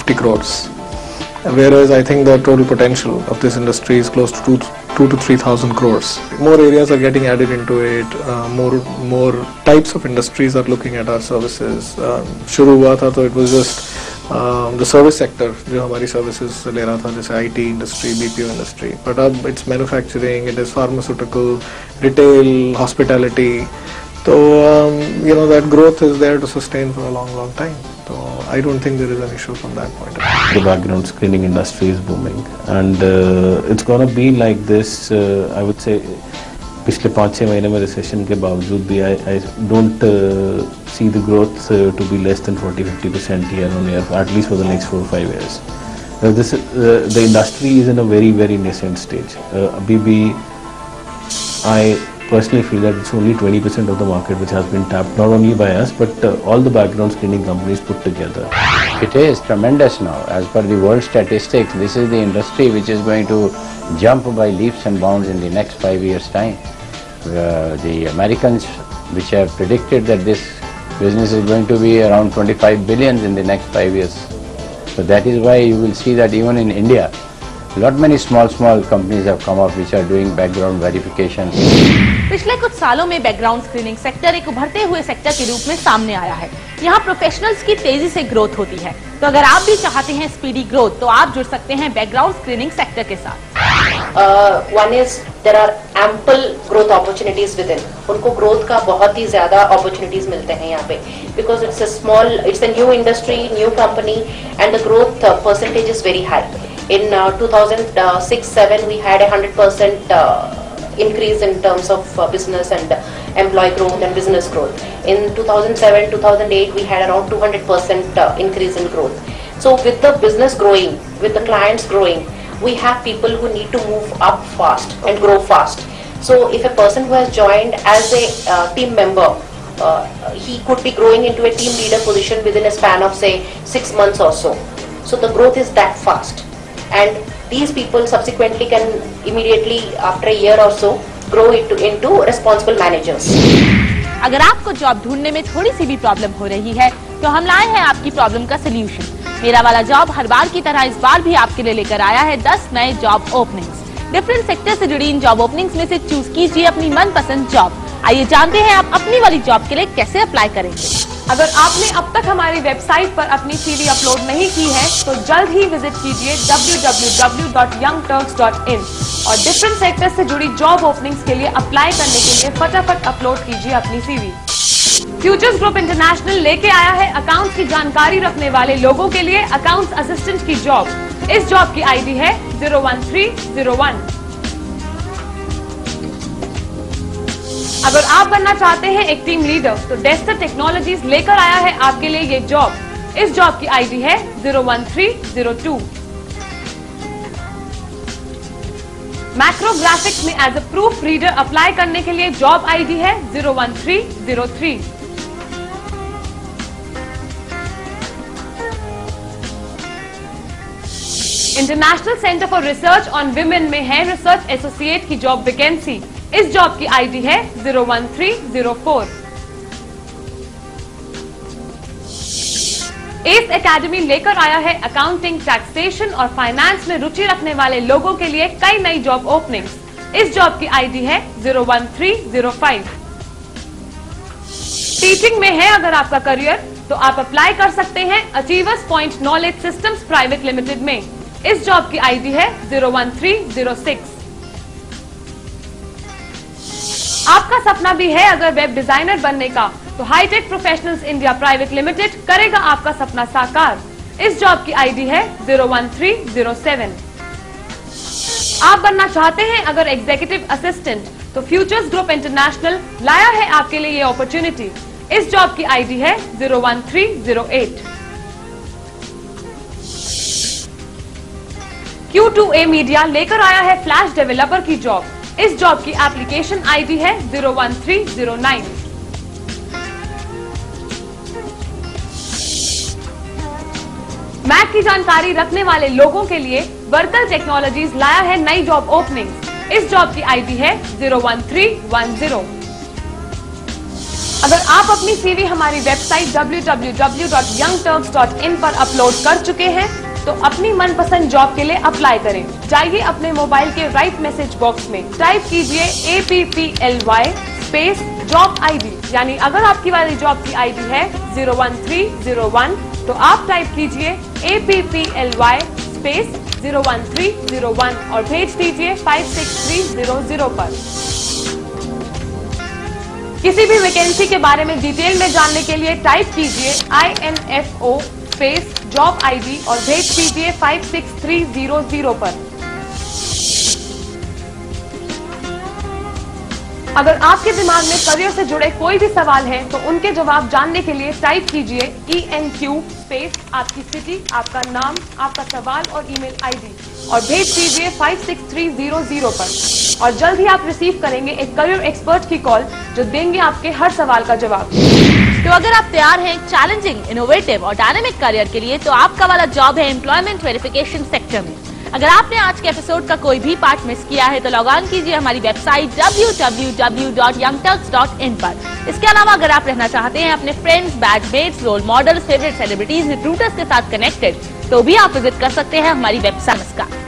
50 crores. Whereas I think the total potential of this industry is close to 2 to 3,000 crores. More areas are getting added into it. More types of industries are looking at our services. शुरू हुआ था तो it was just the service sector जो हमारी services ले रहा था, जैसे IT industry, BPO industry. But अब it's manufacturing, it is pharmaceutical, retail, hospitality. So that growth is there to sustain for a long time. So I don't think there is an issue from that point of view. The background screening industry is booming, and it's gonna be like this. I would say, पिछले 5-6 महीने में recession के बावजूद भी I don't see the growth to be less than 40-50% year on year, at least for the next 4 or 5 years. The industry is in a very nascent stage. अभी भी I personally feel that it's only 20% of the market which has been tapped, not only by us but all the background screening companies put together. It is tremendous now. As per the world statistics, this is the industry which is going to jump by leaps and bounds in the next 5 years' time. The Americans, which have predicted that this business is going to be around 25 billion in the next 5 years. So that is why you will see that even in India, many small companies have come up which are doing background verification. पिछले कुछ सालों में background screening sector एक उभरते हुए sector के रूप में सामने आया है। यहाँ प्रोफेशनल्स की तेजी से ग्रोथ होती है, तो अगर आप भी चाहते हैं स्पीडी ग्रोथ तो आप जुड़ सकते हैं बैकग्राउंड स्क्रीनिंग सेक्टर के साथ। One is there are ample growth opportunities within. उनको growth का बहुत ही ज्यादा opportunities मिलते हैं यहाँ पे, because it's a new industry, new company, and the growth percentage is very high. In 2006-07 we had 100% increase in terms of business and employee growth and business growth. In 2007-2008 we had around 200% increase in growth. So with the business growing, with the clients growing, we have people who need to move up fast and grow fast. So if a person who has joined as a team member, he could be growing into a team leader position within a span of say 6 months or so. So the growth is that fast. And these people subsequently can immediately after a year or so grow into responsible managers. अगर आपको job ढूंढने में थोड़ी सी भी problem हो रही है तो हम लाए हैं आपकी प्रॉब्लम का सलूशन। मेरा वाला जॉब हर बार की तरह इस बार भी आपके लिए लेकर आया है 10 नए जॉब ओपनिंग्स। डिफरेंट सेक्टर से जुड़ी इन जॉब ओपनिंग्स में से चूज कीजिए अपनी मनपसंद जॉब। आइए जानते हैं आप अपनी वाली जॉब के लिए कैसे अप्लाई करेंगे। अगर आपने अब तक हमारी वेबसाइट पर अपनी CV अपलोड नहीं की है तो जल्द ही विजिट कीजिए www.youngturks.in और डिफरेंट सेक्टर से जुड़ी जॉब ओपनिंग्स के लिए अप्लाई करने के लिए फटाफट अपलोड कीजिए अपनी CV। फ्यूचर्स ग्रुप इंटरनेशनल लेके आया है अकाउंट्स की जानकारी रखने वाले लोगों के लिए अकाउंट्स असिस्टेंट की जॉब। इस जॉब की ID है 01301। अगर आप बनना चाहते हैं एक टीम लीडर तो डेस्टर टेक्नोलॉजीज लेकर आया है आपके लिए ये जॉब। इस जॉब की ID है 01302। मैक्रोग्राफिक्स में as a proof reader apply करने के लिए जॉब ID है 01303। International Centre for Research on Women में है रिसर्च एसोसिएट की जॉब वैकेंसी। इस जॉब की ID है 01304। एस एकेडमी लेकर आया है अकाउंटिंग, टैक्सेशन और फाइनेंस में रुचि रखने वाले लोगों के लिए कई नई जॉब ओपनिंग्स। इस जॉब की ID है 01305। टीचिंग में है अगर आपका करियर तो आप अप्लाई कर सकते हैं achievers point knowledge systems private limited में। इस जॉब की ID है 01306। आपका सपना भी है अगर वेब डिजाइनर बनने का तो Hitech Professionals India Private Limited करेगा आपका सपना साकार। इस जॉब की ID है 01307। आप बनना चाहते हैं अगर एग्जीक्यूटिव असिस्टेंट तो फ्यूचर्स ग्रुप इंटरनेशनल लाया है आपके लिए ये अपॉर्चुनिटी। इस जॉब की ID है 01308। Q2A मीडिया लेकर आया है फ्लैश डेवलपर की जॉब। इस जॉब की एप्लीकेशन ID है 01309। मैक की जानकारी रखने वाले लोगों के लिए वर्कल टेक्नोलॉजीज लाया है नई जॉब ओपनिंग्स। इस जॉब की ID है 01310। अगर आप अपनी सीवी हमारी वेबसाइट www.youngturks.in पर अपलोड कर चुके हैं तो अपनी मनपसंद जॉब के लिए अप्लाई करें। जाइए अपने मोबाइल के राइट मैसेज बॉक्स में टाइप कीजिए APPLY स्पेस जॉब आईडी, यानी अगर आपकी वाली जॉब की आईडी है 01301 तो आप टाइप कीजिए APPLY स्पेस 01301 और भेज दीजिए 56300 पर। किसी भी वैकेंसी के बारे में डिटेल में जानने के लिए टाइप कीजिए INFO स्पेस जॉब आईडी और भेज दीजिए 56300 पर। अगर आपके दिमाग में करियर से जुड़े कोई भी सवाल है तो उनके जवाब जानने के लिए टाइप कीजिए ENQ स्पेस आपकी सिटी, आपका नाम, आपका सवाल और ईमेल आईडी और भेज दीजिए 56300 पर। और जल्द ही आप रिसीव करेंगे एक करियर एक्सपर्ट की कॉल जो देंगे आपके हर सवाल का जवाब। तो अगर आप तैयार हैं चैलेंजिंग, इनोवेटिव और डायनेमिक करियर के लिए तो आपका वाला जॉब है एम्प्लॉयमेंट वेरिफिकेशन सेक्टर में। अगर आपने आज के एपिसोड का कोई भी पार्ट मिस किया है तो लॉग ऑन कीजिए हमारी वेबसाइट www.youngturks.in पर। इसके अलावा अगर आप रहना चाहते हैं अपने friends, batchmates, role models, favourite celebrities, recruiters के साथ कनेक्टेड तो भी आप विजिट कर सकते हैं हमारी वेबसाइट। नमस्कार।